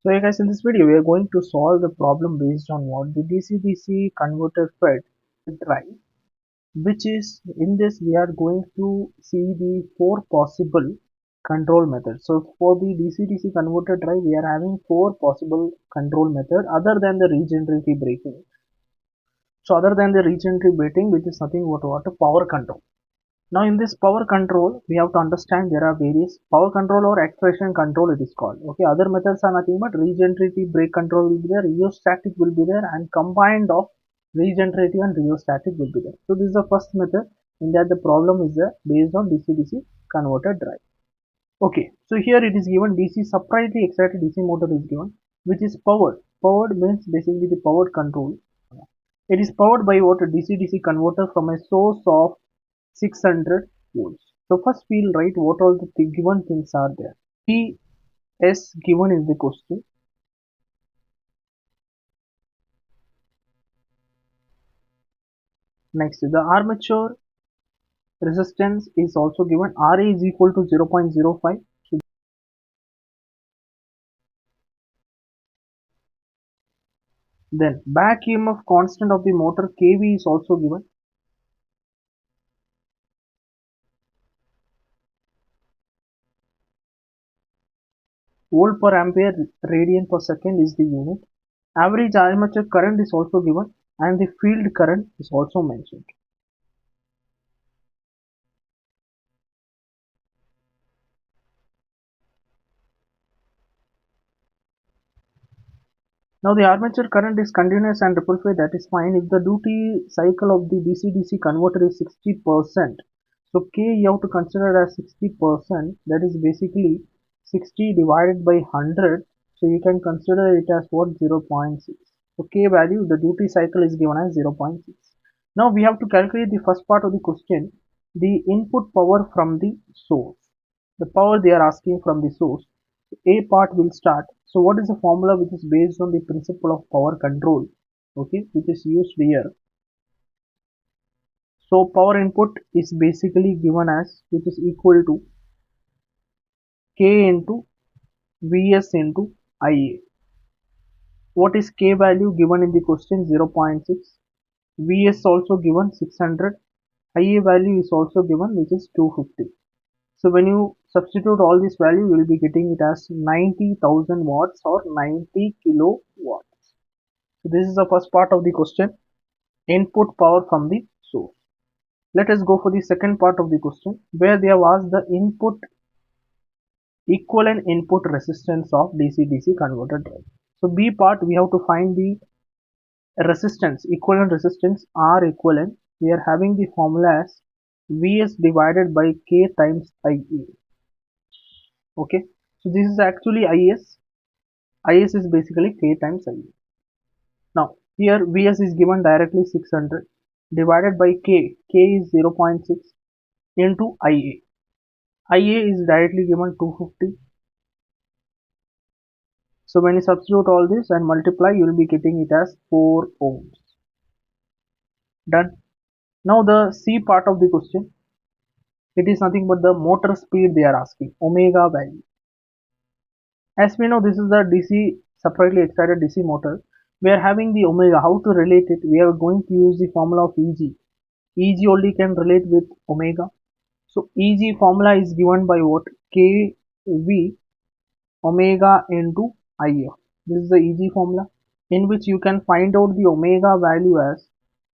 So hey guys, in this video we are going to solve the problem based on what the DC-DC converter FET drive, which is in this we are going to see the four possible control methods. So for the DC-DC converter drive we are having four possible control method other than the regenerative braking. So other than the regenerative braking, which is nothing but what a power control. Now in this power control, we have to understand there are various power control or acceleration control it is called. Okay, other methods are nothing but regenerative brake control will be there, rheostatic will be there, and combined of regenerative and rheostatic will be there. So this is the first method in that the problem is based on DC-DC converter drive. Okay, so here it is given DC separately excited DC motor is given, which is powered. Powered means basically the powered control. It is powered by what a DC-DC converter from a source of 600 volts. So first we'll write what all the given things are there. PS given is the question. Next, the armature resistance is also given. Ra is equal to 0.05. Then back EMF constant of the motor kV is also given. Volt per ampere radian per second is the unit. Average armature current is also given and the field current is also mentioned. Now the armature current is continuous and ripple free, that is fine. If the duty cycle of the DC-DC converter is 60%, so K you have to consider as 60%, that is basically 60 divided by 100, so you can consider it as what, 0.6. So K value, the duty cycle is given as 0.6. Now we have to calculate the first part of the question, the input power from the source. The power they are asking from the source. A part will start. So what is the formula which is based on the principle of power control, okay, which is used here. So power input is basically given as, which is equal to K into Vs into Ia. What is K value given in the question? 0.6. Vs also given 600. Ia value is also given, which is 250. So when you substitute all this value, you will be getting it as 90,000 watts or 90 kilowatts. So this is the first part of the question, input power from the source. Let us go for the second part of the question, where they have asked the equivalent input resistance of DC-DC converter drive. So B part, we have to find the resistance, equivalent resistance R equivalent. We are having the formula as Vs divided by K times Ia. Okay, so this is actually Is. Is is basically K times Ia. Now here Vs is given directly 600 divided by K. K is 0.6 into Ia. Ia is directly given 250. So when you substitute all this and multiply, you will be getting it as 4 ohms. Done. Now the C part of the question, it is nothing but the motor speed they are asking, omega value. As we know, this is the DC separately excited DC motor. We are having the omega. How to relate it? We are going to use the formula of Eg. Eg only can relate with omega. So Eg formula is given by what? Kv omega into If. This is the Eg formula, in which you can find out the omega value as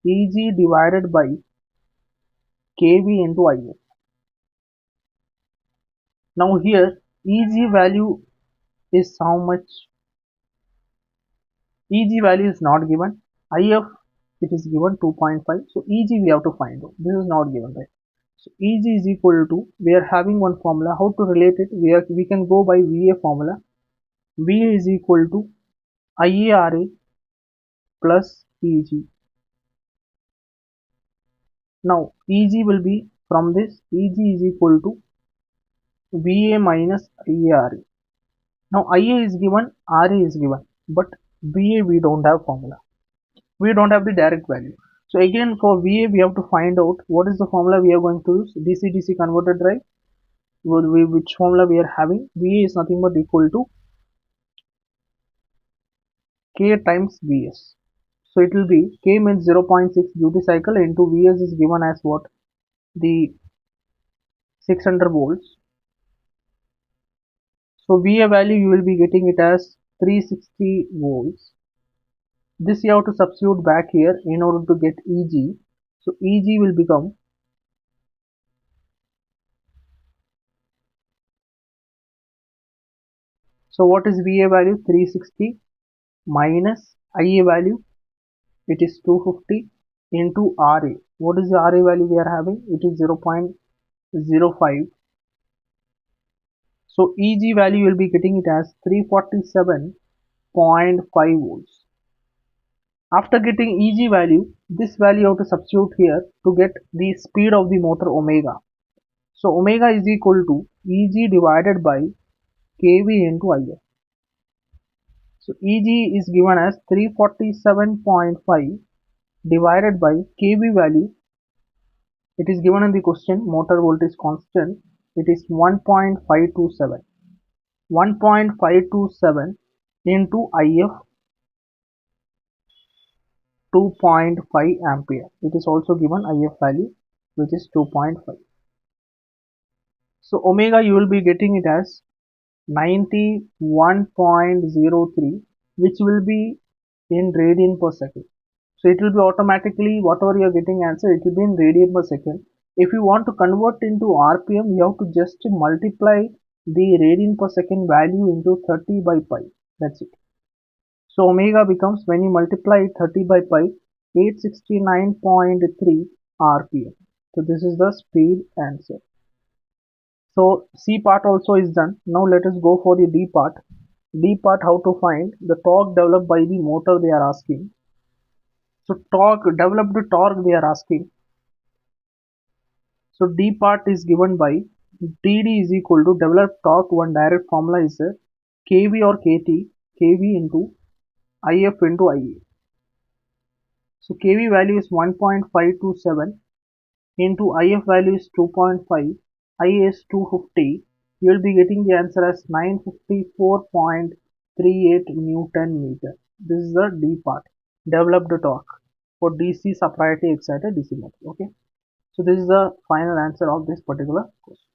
Eg divided by Kv into If. Now here Eg value is how much? Eg value is not given. If it is given 2.5. So Eg we have to find out. This is not given, right? So Eg is equal to, we are having one formula. How to relate it? We can go by Va formula. Va is equal to IaRa plus Eg. Now Eg will be from this, Eg is equal to Va minus IaRa. Now Ia is given, Ra is given, but Va we don't have formula. We don't have the direct value. So again for Va we have to find out what is the formula we are going to use. DC-DC converter drive, which formula we are having. Va is nothing but equal to K times Vs. So it will be K means 0.6 duty cycle into Vs is given as what? The 600 volts. So VA value you will be getting it as 360 volts. This you have to substitute back here in order to get EG. So EG will become, so what is VA value? 360 minus IA value, it is 250 into RA. What is the RA value we are having? It is 0.05. So EG value you will be getting it as 347.5 volts. After getting EG value, this value you have to substitute here to get the speed of the motor omega. So omega is equal to Eg divided by kV into If. So Eg is given as 347.5 divided by kV value. It is given in the question, motor voltage constant. It is 1.527. 1.527 into If 2.5 ampere. It is also given If value, which is 2.5. So omega you will be getting it as 91.03, which will be in radian per second. So it will be automatically whatever you are getting answer, it will be in radian per second. If you want to convert into RPM, you have to just multiply the radian per second value into 30 by pi. That's it. So omega becomes, when you multiply 30 by pi, 869.3 RPM. So this is the speed answer. So C part also is done. Now let us go for the D part. D part, how to find the torque developed by the motor they are asking. So developed torque they are asking. So D part is given by TD is equal to developed torque. One direct formula is kV or KT, kV into IF into IA. So kV value is 1.527 into IF value is 2.5, IA is 250. You will be getting the answer as 954.38 Newton meter. This is the D part, developed torque for DC separately excited DC motor. Okay. So this is the final answer of this particular question.